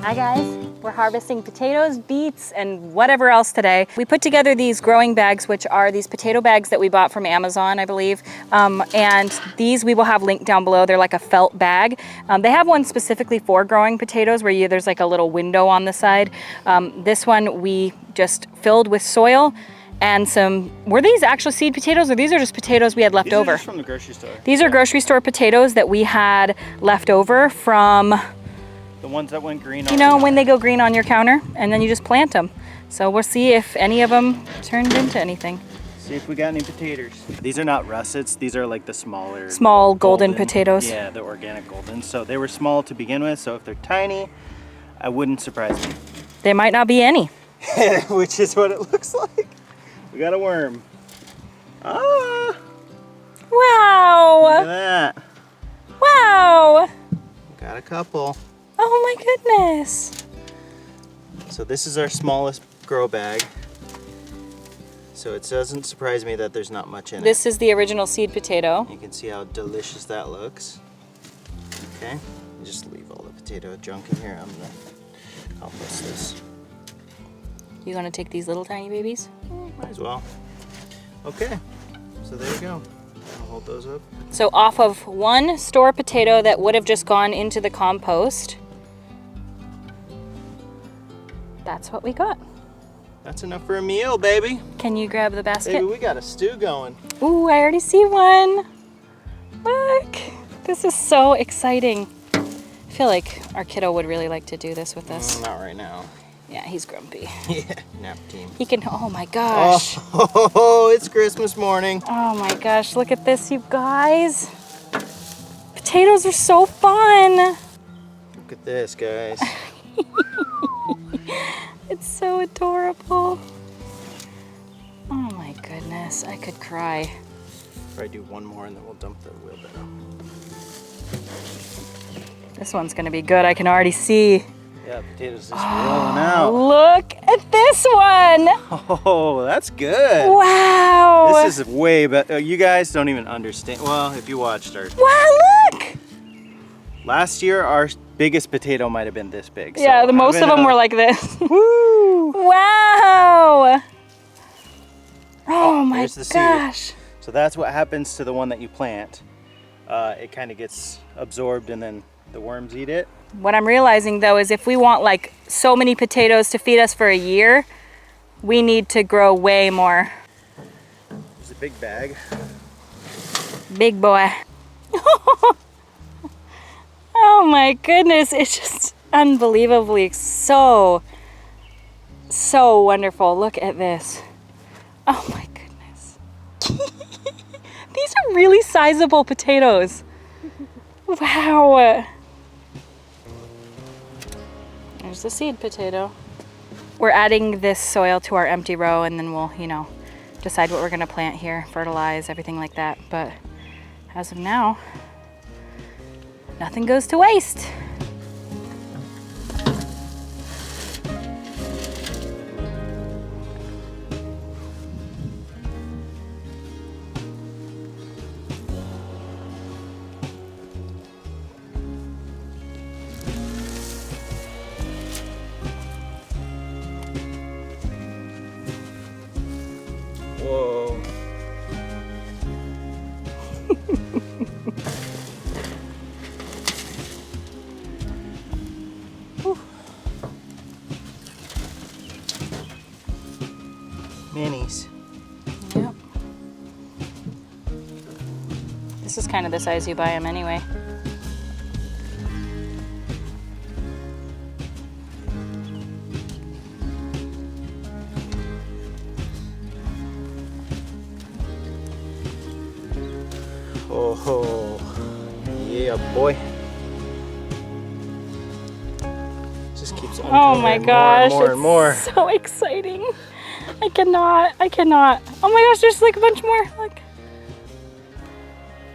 Hi guys, we're harvesting potatoes, beets, and whatever else today. We put together these growing bags, which are these potato bags that we bought from Amazon, I believe. And these we will have linked down below. They're like a felt bag. They have one specifically for growing potatoes where there's like a little window on the side. This one we just filled with soil and were these actual seed potatoes or these are just potatoes we had left over? These are just from the grocery store. These are grocery store potatoes that we had left over from the ones that went green. You know, when they go green on your counter and then you just plant them. So we'll see if any of them turned into anything. See if we got any potatoes. These are not russets. These are like the smaller. Small golden potatoes. Yeah, the organic golden. So they were small to begin with. So if they're tiny, I wouldn't surprise me. There might not be any. Which is what it looks like. We got a worm. Ah! Wow! Look at that. Wow! Got a couple. Oh my goodness. So this is our smallest grow bag. So it doesn't surprise me that there's not much in it. This is the original seed potato. You can see how delicious that looks. Okay, just leave all the potato junk in here. I'm gonna compost this. You gonna take these little tiny babies? Might as well. Okay, so there you go. I'll hold those up. So off of one store potato that would have just gone into the compost, that's what we got. That's enough for a meal, baby. Can you grab the basket? Baby, we got a stew going. Ooh, I already see one. Look, this is so exciting. I feel like our kiddo would really like to do this with us. Not right now. Yeah, he's grumpy. Yeah, nap team. He can, oh my gosh. Oh, it's Christmas morning. Oh my gosh, look at this, you guys. Potatoes are so fun. Look at this, guys. It's so adorable. Oh my goodness, I could cry. Probably do one more and then we'll dump the wheelbarrow. This one's gonna be good, I can already see. Yeah, potatoes just rolling out. Look at this one. Oh, that's good. Wow. This is way better. You guys don't even understand. Well, if you watched our... Wow, look. Last year, our biggest potato might have been this big. Yeah, so most of them were like this. Woo! Wow. Oh my here's the gosh. seed. So that's what happens to the one that you plant. It kind of gets absorbed and then the worms eat it. What I'm realizing though is if we want like so many potatoes to feed us for a year, we need to grow way more. There's a big bag. Big boy. Oh my goodness, it's just unbelievably so wonderful. Look at this. Oh my goodness. These are really sizable potatoes. Wow. There's the seed potato. We're adding this soil to our empty row and then we'll, you know, decide what we're gonna plant here, fertilize, everything like that. But as of now, nothing goes to waste. Whoa. Minis. Yep. This is kind of the size you buy them anyway. Oh, yeah, boy. Just keeps on. Oh my gosh, more and more. it's so exciting. I cannot. Oh my gosh, there's like a bunch more. Look.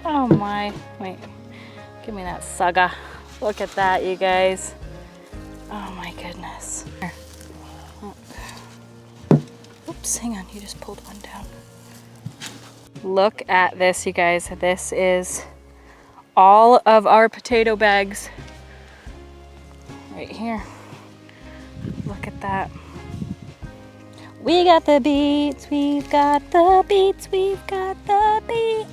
Oh my, wait, give me that saga. Look at that, you guys. Oh my goodness. Here. Oops, hang on, you just pulled one down. Look at this, you guys. This is all of our potato bags right here. Look at that. We got the beets, we've got the beets, we've got the beets.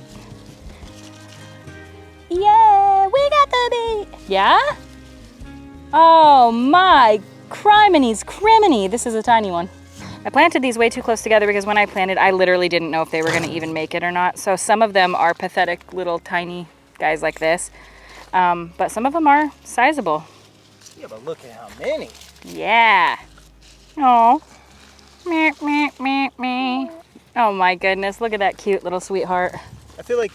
Yeah, we got the beets. Yeah? Oh my criminy. This is a tiny one. I planted these way too close together because when I planted, I literally didn't know if they were gonna even make it or not. So some of them are pathetic little tiny guys like this. But some of them are sizable. Yeah, but look at how many. Yeah. Oh. Meh, meh, meh, meh. Oh my goodness, look at that cute little sweetheart. I feel like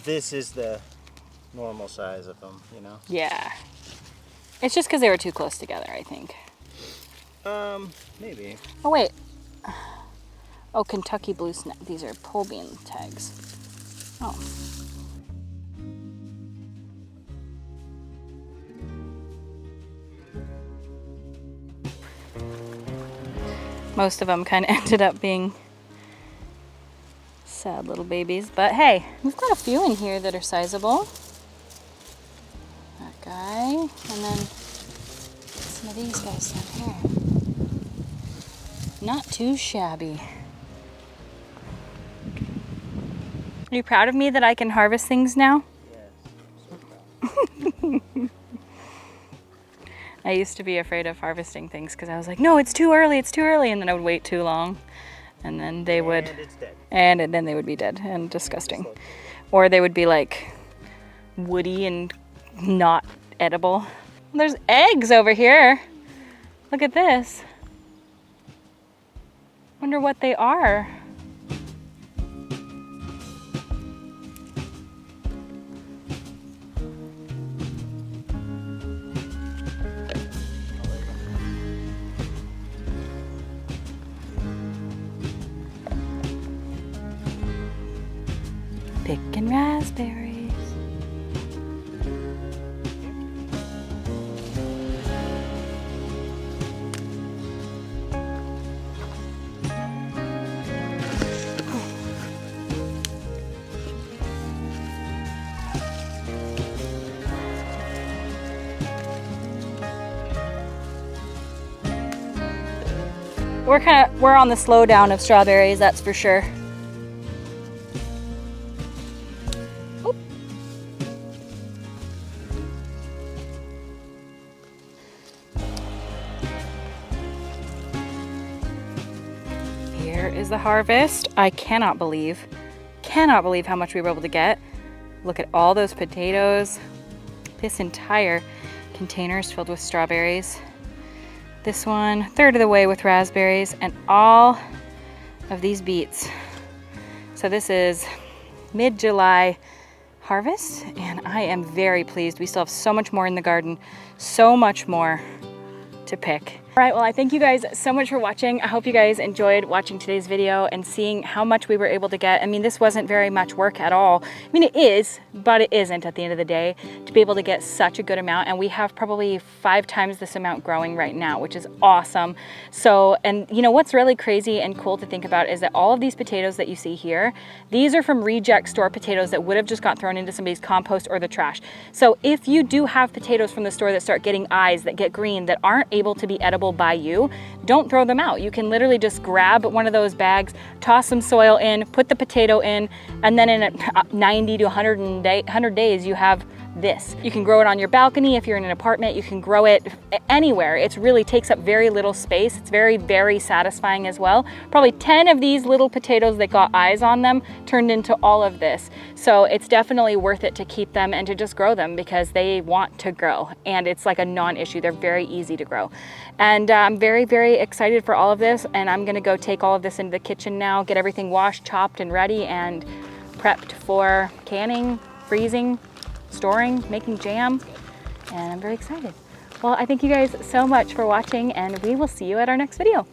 this is the normal size of them, you know? Yeah. It's just because they were too close together, I think. Maybe. Oh wait. Oh, Kentucky Blue Snap. These are pole bean tags. Oh. Most of them kind of ended up being sad little babies, but hey, we've got a few in here that are sizable. That guy, and then some of these guys down here. Not too shabby. Are you proud of me that I can harvest things now? Yes. So proud. I used to be afraid of harvesting things because I was like, no, it's too early, and then I would wait too long, and then they would, And it's dead. and then they would be dead and disgusting, or they would be like woody and not edible. There's eggs over here. Look at this. Wonder what they are. Picking raspberries. We're on the slow down of strawberries, that's for sure. Oop. Here is the harvest. I cannot believe how much we were able to get. Look at all those potatoes. This entire container is filled with strawberries. This one, third of the way with raspberries, and all of these beets. So this is mid-July harvest, and I am very pleased. We still have so much more in the garden, so much more to pick. All right, well, I thank you guys so much for watching. I hope you guys enjoyed watching today's video and seeing how much we were able to get. I mean, this wasn't very much work at all. I mean, it is, but it isn't at the end of the day to be able to get such a good amount. And we have probably 5 times this amount growing right now, which is awesome. So, and you know, what's really crazy and cool to think about is that all of these potatoes that you see here, these are from reject store potatoes that would have just got thrown into somebody's compost or the trash. So if you do have potatoes from the store that start getting eyes, that get green, that aren't able to be edible by you, don't throw them out. You can literally just grab one of those bags, toss some soil in, put the potato in, and then in 90 to 100 days, you have this. You can grow it on your balcony. If you're in an apartment, you can grow it anywhere. It really takes up very little space. It's very, very satisfying as well. Probably 10 of these little potatoes that got eyes on them turned into all of this. So it's definitely worth it to keep them and to just grow them because they want to grow, and it's like a non-issue. They're very easy to grow. And I'm very, very excited for all of this, and I'm gonna go take all of this into the kitchen now, get everything washed, chopped, and ready, and prepped for canning, freezing, storing, making jam, and I'm very excited. Well, I thank you guys so much for watching, and we will see you at our next video.